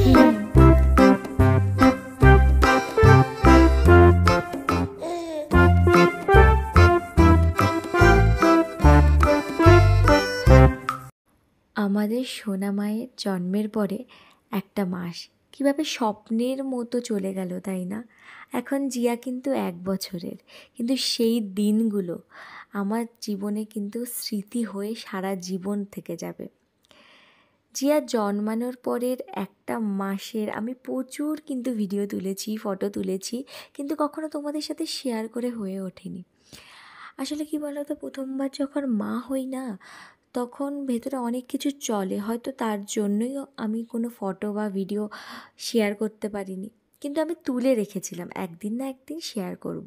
আমাদের সোনা মায়ের জন্মের পরে একটা মাস কীভাবে স্বপ্নের মতো চলে গেল, তাই না? এখন জিয়া কিন্তু 1 বছরের, কিন্তু সেই দিনগুলো আমার জীবনে কিন্তু স্মৃতি হয়ে সারা জীবন থেকে যাবে। জিয়া জন্মানোর পরের একটা মাসের আমি প্রচুর কিন্তু ভিডিও তুলেছি, ফটো তুলেছি, কিন্তু কখনো তোমাদের সাথে শেয়ার করে হয়ে ওঠেনি। আসলে কি বলো তো, প্রথমবার যখন মা হই না, তখন ভেতরে অনেক কিছু চলে, হয়তো তার জন্যই আমি কোনো ফটো বা ভিডিও শেয়ার করতে পারিনি, কিন্তু আমি তুলে রেখেছিলাম একদিন না একদিন শেয়ার করব।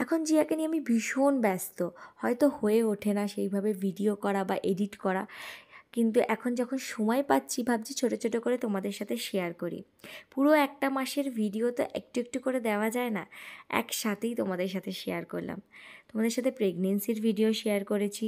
এখন জিয়াকে নিয়ে আমি ভীষণ ব্যস্ত, হয়তো হয়ে ওঠে না সেইভাবে ভিডিও করা বা এডিট করা, কিন্তু এখন যখন সময় পাচ্ছি ভাবছি ছোটো ছোটো করে তোমাদের সাথে শেয়ার করি। পুরো একটা মাসের ভিডিও তো একটু একটু করে দেওয়া যায় না, একসাথেই তোমাদের সাথে শেয়ার করলাম। তোমাদের সাথে প্রেগনেন্সির ভিডিও শেয়ার করেছি,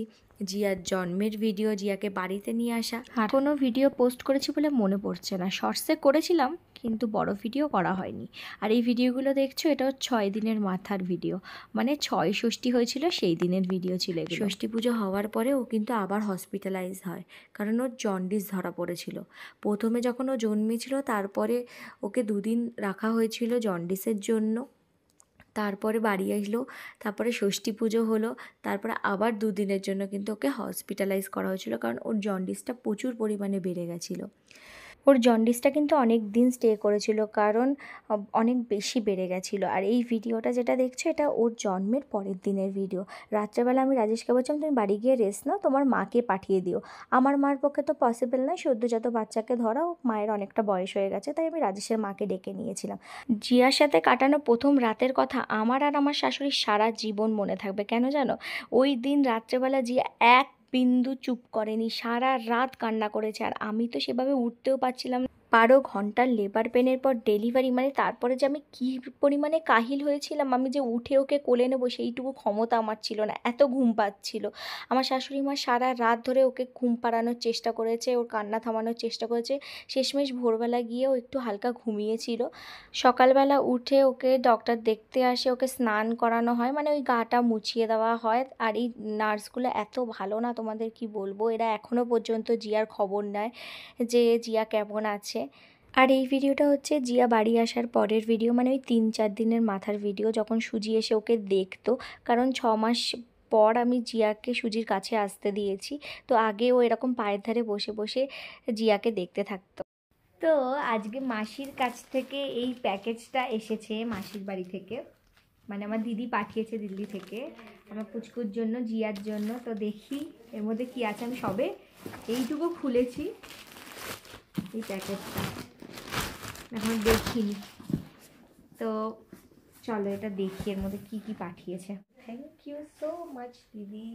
জিয়ার জন্মের ভিডিও, জিয়াকে বাড়িতে নিয়ে আসা। আর কোনো ভিডিও পোস্ট করেছি বলে মনে পড়ছে না, শর্টসে করেছিলাম কিন্তু বড় ভিডিও করা হয়নি। আর এই ভিডিওগুলো দেখছো, এটাও 6 দিনের মাথার ভিডিও, মানে 6 ষষ্ঠী হয়েছিল সেই দিনের ভিডিও ছিল। ষষ্ঠী পুজো হওয়ার পরে ও কিন্তু আবার হসপিটালাইজ হয়, কারণ ওর জন্ডিস ধরা পড়েছিল। প্রথমে যখন ও জন্মেছিল তারপরে ওকে 2 দিন রাখা হয়েছিল জন্ডিসের জন্য, তারপরে বাড়ি আসলো, তারপরে ষষ্ঠী পুজো হলো, তারপরে আবার 2 দিনের জন্য কিন্তু ওকে হসপিটালাইজ করা হয়েছিল, কারণ ওর জন্ডিসটা প্রচুর পরিমাণে বেড়ে গেছিলো। ওর জন্ডিসটা কিন্তু অনেক দিন স্টে করেছিল, কারণ অনেক বেশি বেড়ে গেছিলো। আর এই ভিডিওটা যেটা দেখছো, এটা ওর জন্মের পরের দিনের ভিডিও। রাত্রেবেলা আমি রাজেশকে বলছিলাম, তুমি বাড়ি গিয়ে রেস্ট নাও, তোমার মাকে পাঠিয়ে দিও। আমার মার পক্ষে তো পসিবল নয়, সদ্যোজাত বাচ্চাকে ধরাও, মায়ের অনেকটা বয়স হয়ে গেছে, তাই আমি রাজেশের মাকে ডেকে নিয়েছিলাম। জিয়ার সাথে কাটানো প্রথম রাতের কথা আমার আর আমার শাশুড়ির সারা জীবন মনে থাকবে। কেন জানো? ওই দিন রাত্রেবেলা জিয়া এক বিন্দু চুপ করেনি, সারা রাত কান্না করেছে। আর আমি তো সেভাবে উঠতেও পারছিলাম না। 12 ঘন্টার লেবার পেনের পর ডেলিভারি, মানে তারপরে যে আমি কী পরিমাণে কাহিল হয়েছিলাম, আমি যে উঠে ওকে কোলে নেবো সেইটুকু ক্ষমতা আমার ছিল না, এত ঘুম পাচ্ছিল। আমার শাশুড়ি মা সারা রাত ধরে ওকে ঘুম পাড়ানোর চেষ্টা করেছে, ওর কান্না থামানোর চেষ্টা করেছে। শেষমেশ ভোরবেলা গিয়ে ও একটু হালকা ঘুমিয়েছিল। সকালবেলা উঠে ওকে ডক্টর দেখতে আসে, ওকে স্নান করানো হয়, মানে ওই গাটা মুছিয়ে দেওয়া হয়। আর এই নার্সগুলো এত ভালো না, তোমাদের কি বলবো, এরা এখনও পর্যন্ত জিয়ার খবর নেয় যে জিয়া কেমন আছে। আর এই ভিডিওটা হচ্ছে জিয়া বাড়ি আসার পরের ভিডিও, মানে ওই 3-4 দিনের মাথার ভিডিও, যখন সুজি এসে ওকে দেখতো, কারণ 6 মাস পর আমি জিয়াকে সুজির কাছে আসতে দিয়েছি। তো আগে ও এরকম পায়ের ধারে বসে বসে জিয়াকে দেখতে থাকতো। তো আজকে মাসির কাছ থেকে এই প্যাকেজটা এসেছে, মাসির বাড়ি থেকে, মানে আমার দিদি পাঠিয়েছে দিল্লি থেকে আমার পুচকুর জন্য, জিয়ার জন্য। তো দেখি এর মধ্যে কি আছে, আমি সবে এইটুকু খুলেছি এই প্যাকেটটা, এখন দেখিনি। তো চলো এটা দেখি এর মধ্যে কি কি পাঠিয়েছে। থ্যাংক ইউ সো মাচ দিদি,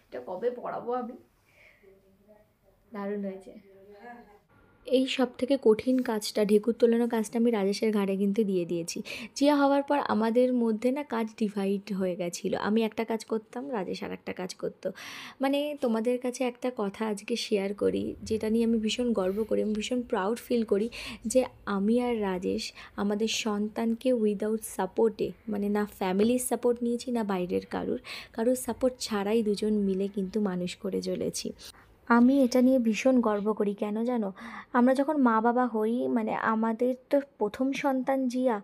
এটা কবে পড়াবো আমি, দারুণ হয়েছে। এই সব থেকে কঠিন কাজটা, ঢেকুর তোলানো কাজটা আমি রাজেশের ঘাড়ে কিন্তু দিয়ে দিয়েছি। জিয়া হওয়ার পর আমাদের মধ্যে না কাজ ডিভাইড হয়ে গেছিলো, আমি একটা কাজ করতাম, রাজেশ আর একটা কাজ করতো। মানে তোমাদের কাছে একটা কথা আজকে শেয়ার করি, যেটা নিয়ে আমি ভীষণ গর্ব করি, আমি ভীষণ প্রাউড ফিল করি, যে আমি আর রাজেশ আমাদের সন্তানকে উইদাউট সাপোর্টে, মানে না ফ্যামিলির সাপোর্ট নিয়েছি না বাইরের কারোর সাপোর্ট ছাড়াই দুজন মিলে কিন্তু মানুষ করে চলেছি। আমি এটা নিয়ে ভীষণ গর্ব করি। কেন জানো? আমরা যখন মা বাবা হই, মানে আমাদের তো প্রথম সন্তান জিয়া,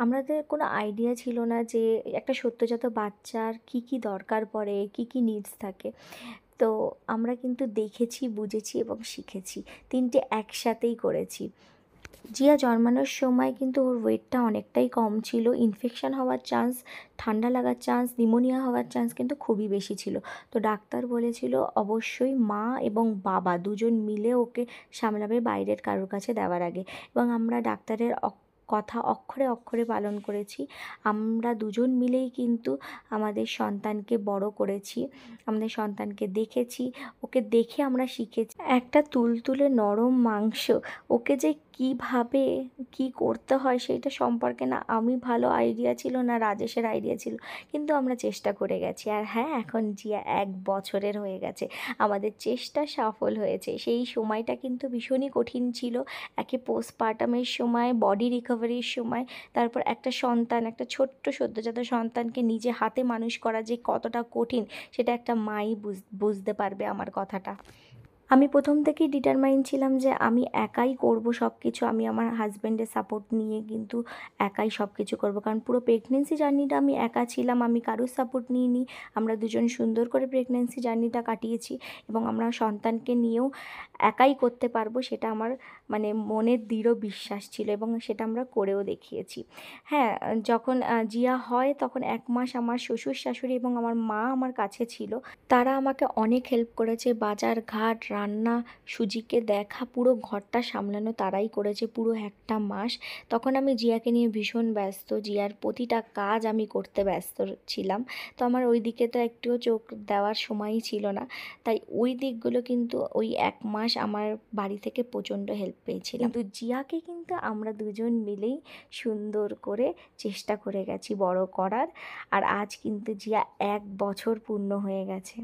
আমাদের কোনো আইডিয়া ছিল না যে একটা সদ্যোজাত বাচ্চার কী কী দরকার পড়ে, কী কী নিডস থাকে। তো আমরা কিন্তু দেখেছি, বুঝেছি এবং শিখেছি, তিনটে একসাথেই করেছি। জিয়া জন্মানোর সময় কিন্তু ওর ওয়েটটা অনেকটাই কম ছিল, ইনফেকশান হওয়ার চান্স, ঠান্ডা লাগার চান্স, নিউমোনিয়া হওয়ার চান্স কিন্তু খুবই বেশি ছিল। তো ডাক্তার বলেছিল অবশ্যই মা এবং বাবা দুজন মিলে ওকে সামলাবে, বাইরের কারোর কাছে দেওয়ার আগে। এবং আমরা ডাক্তারের কথা অক্ষরে অক্ষরে পালন করেছি। আমরা দুজন মিলেই কিন্তু আমাদের সন্তানকে বড় করেছি, আমাদের সন্তানকে দেখেছি, ওকে দেখে আমরা শিখেছি। একটা তুলতুলে নরম মাংস, ওকে যে কিভাবে কি করতে হয় সেইটা সম্পর্কে না আমি ভালো আইডিয়া ছিল না রাজেশের আইডিয়া ছিল, কিন্তু আমরা চেষ্টা করে গেছি। আর হ্যাঁ, এখন জিয়া 1 বছরের হয়ে গেছে, আমাদের চেষ্টা সফল হয়েছে। সেই সময়টা কিন্তু ভীষণই কঠিন ছিল, একে পোস্টপার্টামের সময়, বডি রিকভারির সময়, তারপর একটা সন্তান, একটা ছোট্ট সদ্যোজাত সন্তানকে নিজে হাতে মানুষ করা যে কতটা কঠিন সেটা একটা মাই বুঝতে পারবে আমার কথাটা। আমি প্রথম থেকেই ডিটারমাইন ছিলাম যে আমি একাই করব সব কিছু, আমি আমার হাজব্যান্ডের সাপোর্ট নিয়ে কিন্তু একাই সব কিছু করবো, কারণ পুরো প্রেগনেন্সি জার্নিটা আমি একা ছিলাম, আমি কারোর সাপোর্ট নিইনি। আমরা দুজন সুন্দর করে প্রেগনেন্সি জার্নিটা কাটিয়েছি এবং আমরা সন্তানকে নিয়েও একাই করতে পারবো, সেটা আমার মানে মনের দৃঢ় বিশ্বাস ছিল এবং সেটা আমরা করেও দেখিয়েছি। হ্যাঁ, যখন জিয়া হয় তখন 1 মাস আমার শ্বশুর শাশুড়ি এবং আমার মা আমার কাছে ছিল, তারা আমাকে অনেক হেল্প করেছে, বাজার ঘাট, রান্না, সুজিকে দেখা, পুরো ঘরটা সামলানো তারাই করেছে পুরো 1টা মাস। তখন আমি জিয়াকে নিয়ে ভীষণ ব্যস্ত, জিয়ার প্রতিটা কাজ আমি করতে ব্যস্ত ছিলাম, তো আমার ওই দিকে তো একটুও চোখ দেওয়ার সময়ই ছিল না। তাই ওই দিকগুলো কিন্তু ওই 1 মাস আমার বাড়ি থেকে প্রচণ্ড হেল্প পেয়েছিলাম, কিন্তু জিয়াকে কিন্তু আমরা দুজন মিলেই সুন্দর করে চেষ্টা করে গেছি বড় করার। আর আজ কিন্তু জিয়া 1 বছর পূর্ণ হয়ে গেছে,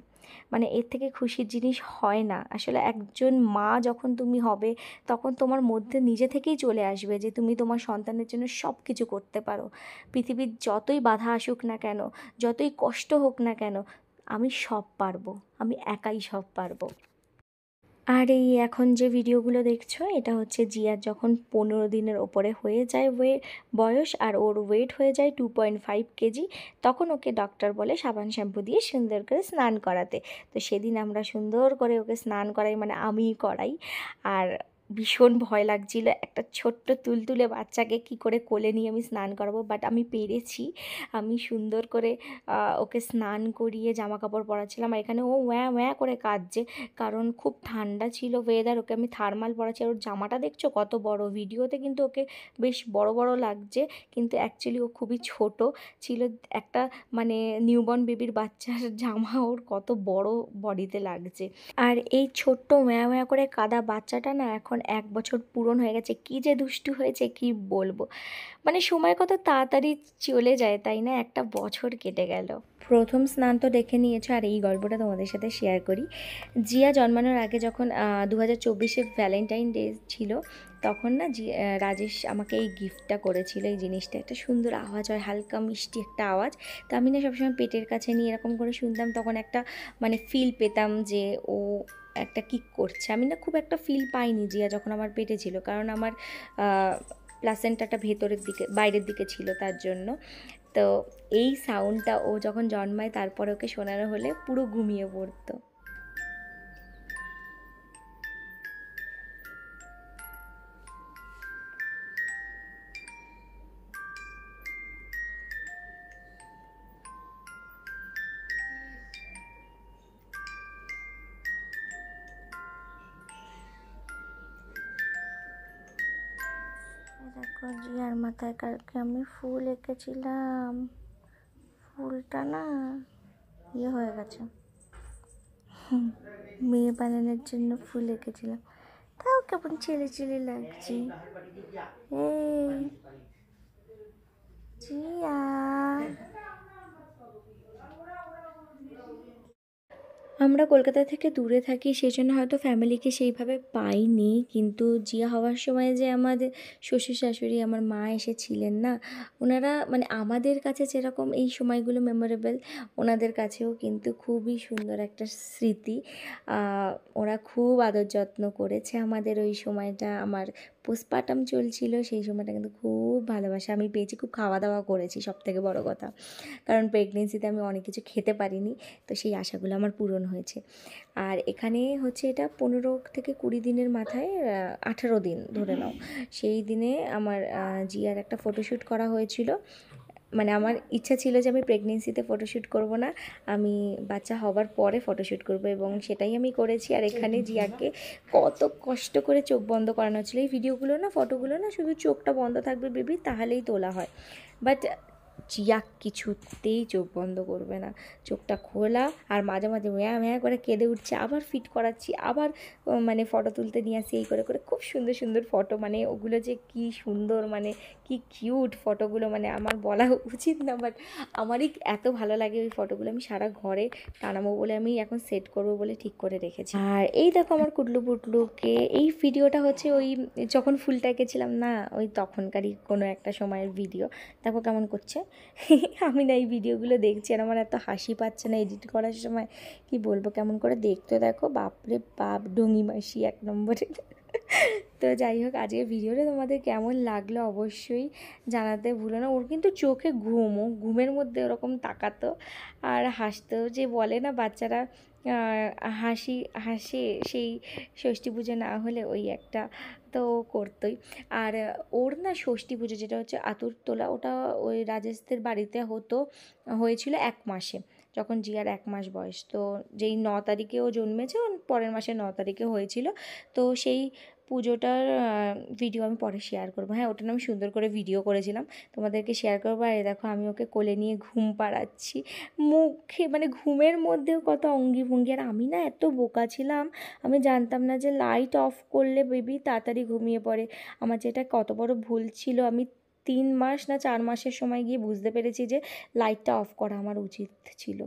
মানে এর থেকে খুশির জিনিস হয় না আসলে। একজন মা যখন তুমি হবে তখন তোমার মধ্যে নিজে থেকেই চলে আসবে যে তুমি তোমার সন্তানের জন্য সব কিছু করতে পারো। পৃথিবীর যতই বাধা আসুক না কেন, যতই কষ্ট হোক না কেন, আমি সব পারবো, আমি একাই সব পারবো। আর এই এখন যে ভিডিওগুলো দেখছো এটা হচ্ছে জিয়ার যখন 15 দিনের ওপরে হয়ে যায় বয়স, আর ওর ওয়েট হয়ে যায় 2.5 কেজি, তখন ওকে ডক্টর বলে সাবান শ্যাম্পু দিয়ে সুন্দর করে স্নান করাতে। তো সেদিন আমরা সুন্দর করে ওকে স্নান করাই, মানে আমিই করাই। আর ভীষণ ভয় লাগছিল একটা ছোট্ট তুলতুলে বাচ্চাকে কি করে কোলে নিয়ে আমি স্নান করাবো, বাট আমি পেরেছি। আমি সুন্দর করে ওকে স্নান করিয়ে জামা কাপড় পরাচ্ছিলাম, আর এখানে ও ওয়াঁ ওয়াঁ করে কাঁদছে কারণ খুব ঠান্ডা ছিল ওয়েদার। ওকে আমি থার্মাল পরাচ্ছি, আর ওর জামাটা দেখছো কত বড়, ভিডিওতে কিন্তু ওকে বেশ বড় বড় লাগছে, কিন্তু অ্যাকচুয়ালি ও খুবই ছোট ছিল। একটা মানে নিউবর্ন বেবির বাচ্চার জামা ওর কত বড় বডিতে লাগছে। আর এই ছোট্ট ম্যাঁ ম্যাঁ করে কাদা বাচ্চাটা না এখন 1 বছর পূরণ হয়ে গেছে, কী যে দুষ্টু হয়েছে কি বলবো। মানে সময় কত তাড়াতাড়ি চলে যায় তাই না, 1টা বছর কেটে গেল। প্রথম স্নান তো দেখে নিয়েছো, আর এই গল্পটা তোমাদের সাথে শেয়ার করি। জিয়া জন্মানোর আগে যখন 2024-এ ভ্যালেন্টাইন ডে ছিল, তখন না রাজেশ আমাকে এই গিফটটা করেছিল, এই জিনিসটা একটা সুন্দর আওয়াজ হয়, হালকা মিষ্টি একটা আওয়াজ। তো আমি না সবসময় পেটের কাছে নিয়ে এরকম করে শুনতাম, তখন একটা মানে ফিল পেতাম যে ও একটা কিক করছে। আমি না খুব একটা ফিল পাইনি জিয়া যখন আমার পেটে ছিল, কারণ আমার প্লাসেন্টাটা ভেতরের দিকে বাইরের দিকে ছিল তার জন্য। তো এই সাউন্ডটা ও যখন জন্মায় তারপরে ওকে শোনানো হলে পুরো ঘুমিয়ে পড়তো। দেখো জিয়ার মাথায় কালকে আমি ফুল এঁকেছিলাম, ফুলটা না ইয়ে হয়ে গেছে, মেয়ে বানানোর জন্য ফুল এঁকেছিলাম, তাও কেমন ছেলে ছেলে লাগছে। এই জিয়া, আমরা কলকাতা থেকে দূরে থাকি, সেই জন্য হয়তো ফ্যামিলিকে সেইভাবে পাইনি, কিন্তু জিয়া হওয়ার সময় যে আমাদের শ্বশুর শাশুড়ি, আমার মা এসেছিলেন না, ওনারা মানে আমাদের কাছে যেরকম এই সময়গুলো মেমোরেবল, ওনাদের কাছেও কিন্তু খুবই সুন্দর একটা স্মৃতি। ওরা খুব আদর যত্ন করেছে আমাদের ওই সময়টা। আমার পোস্টপার্টাম চলছিল, সেই সময়টা কিন্তু খুব ভালোবাসা আমি পেয়েছি, খুব খাওয়া দাওয়া করেছি সবথেকে বড় কথা, কারণ প্রেগনেন্সিতে আমি অনেক কিছু খেতে পারিনি, তো সেই আশাগুলো আমার পূরণ হয়েছে। আর এখানে হচ্ছে এটা 15 থেকে 20 দিনের মাথায় 18 দিন ধরে নাও, সেই দিনে আমার জিয়ার একটা ফটোশ্যুট করা হয়েছিল। মানে আমার ইচ্ছা ছিল যে আমি প্রেগনেন্সিতে ফটোশ্যুট করব না, আমি বাচ্চা হবার পরে ফটোশ্যুট করব, এবং সেটাই আমি করেছি। আর এখানে জিয়াকে কত কষ্ট করে চোখ বন্ধ করানো হচ্ছিলো। এই ভিডিওগুলো না, ফটোগুলো না শুধু চোখটা বন্ধ থাকবে বেবি তাহলেই তোলা হয়, বাট জিয়া কিছুতেই চোখ বন্ধ করবে না, চোখটা খোলা আর মাঝে মাঝে ম্যাঁ ম্যাঁ করে কেঁদে উঠছে, আবার ফিট করাচ্ছি, আবার মানে ফটো তুলতে নিয়ে আসি, এই করে করে খুব সুন্দর সুন্দর ফটো, মানে ওগুলো যে কি সুন্দর, মানে কি কিউট ফটোগুলো, মানে আমার বলা উচিত না, বাট আমারই এত ভালো লাগে ওই ফটোগুলো। আমি সারা ঘরে টানাবো বলে আমি এখন সেট করবো বলে ঠিক করে রেখেছি। আর এই দেখো আমার কুটলু পুটলুকে, এই ভিডিওটা হচ্ছে ওই যখন ফুলটা এঁকেছিলাম না, ওই তখনকারই কোনো একটা সময়ের ভিডিও। দেখো কেমন করছে। আমি না এই ভিডিওগুলো দেখছি আর আমার এত হাসি পাচ্ছে না এডিট করার সময়, কি বলবো, কেমন করে দেখতে দেখো, বাপরে বাপ, ডঙ্গি মাসি এক নম্বরে। তো যাই হোক, আজকের ভিডিওটা তোমাদের কেমন লাগলো অবশ্যই জানাতে ভুলো না। ওর কিন্তু চোখে ঘুম, ও ঘুমের মধ্যে ওরকম তাকাতো আর হাসতো, যে বলে না বাচ্চারা হাসে সেই ষষ্ঠী পুজো না হলে, ওই একটা তো করতোই। আর ওর না ষষ্ঠী পুজো যেটা হচ্ছে আতুর তোলা, ওটা ওই রাজেশদের বাড়িতে হয়েছিল 1 মাসে, যখন জিয়ার 1 মাস বয়স। তো যেই 9 তারিখে ও জন্মেছে, ওর পরের মাসে 9 তারিখে হয়েছিল। তো সেই পুজোটার ভিডিও আমি পরে শেয়ার করবো। হ্যাঁ, ওটা আমি সুন্দর করে ভিডিও করেছিলাম, তোমাদেরকে শেয়ার করবো। আর দেখো আমি ওকে কোলে নিয়ে ঘুম পাড়াচ্ছি, মুখে মানে ঘুমের মধ্যেও কত অঙ্গি ভঙ্গি। আর আমি না এত বোকা ছিলাম, আমি জানতাম না যে লাইট অফ করলে বেবি তাড়াতাড়ি ঘুমিয়ে পড়ে। আমার যেটা কত বড় ভুল ছিল, আমি 3 মাস না 4 মাসের সময় গিয়ে বুঝতে পেরেছি যে লাইটটা অফ করা আমার উচিত ছিল।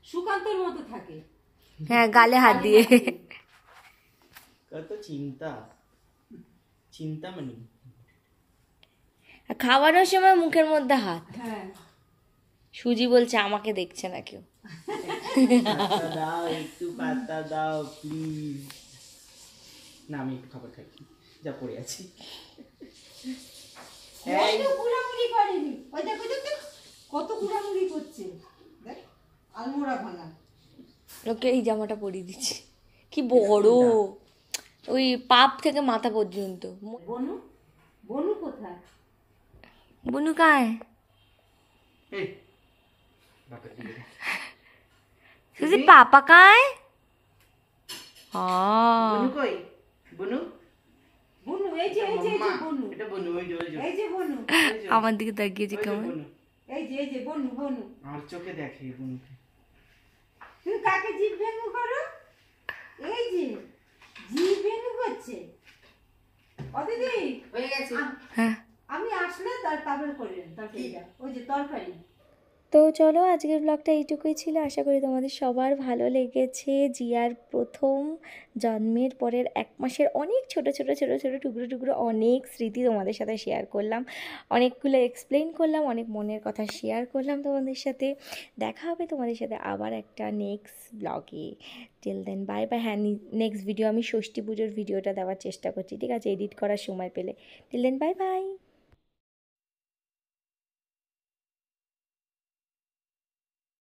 সুকান্তর মতো থাকে, হ্যাঁ, গালে হাত দিয়ে। কত চিন্তা মানে খাওয়ানোর সময় মুখের মধ্যে হাত। হ্যাঁ সুজি বলছে আমাকে দেখছে না কেউ। পাতা দাও, একটু পাতা দাও প্লিজ। না আমি একটু খাবার খাই, যা পড়ে আছি। কুড়ামুড়ি করেনি, ওই দেখো কত কুড়ামুড়ি করছে, দেখ আলমোড়া ভাঙা। ওকে এই জামাটা পরিয়ে দিচ্ছি, কি বড়, ওই পাপ থেকে মাথা পর্যন্ত। বনু বনু কোথায়? বুনু কায় সুজি, পাপা কায়? বনু কই? বনু বনু এই যে বনু, এটা বনু, ওই যে এই যে বনু, আমার দিকে তাকিয়েছে কেমন। এই যে বনু বনু। আমার চোখে দেখে বনুকে। তুমি কাকে জিভ ভেঙু করো? এই যে জিভ ভেঙু করছে। ও দিদি হয়ে গেছে, হ্যাঁ, আমি আসলে তারপরে করে তরকারিটা, ওই যে তরকারি। তো চলো আজকের ব্লগটা এইটুকুই ছিল। আশা করি তোমাদের সবার ভালো লেগেছে। জিয়ার প্রথম জন্মের পরের 1 মাসের অনেক ছোট ছোট ছোট ছোট টুকরো টুকরো অনেক স্মৃতি তোমাদের সাথে শেয়ার করলাম, অনেকগুলো এক্সপ্লেন করলাম, অনেক মনের কথা শেয়ার করলাম তোমাদের সাথে। দেখা হবে তোমাদের সাথে আবার একটা নেক্সট ব্লগে। Till then bye bye. হ্যাঁ, নেক্সট ভিডিও আমি ষষ্ঠী পুজোর ভিডিওটা দেওয়ার চেষ্টা করছি, ঠিক আছে, এডিট করার সময় পেলে। Till then bye by.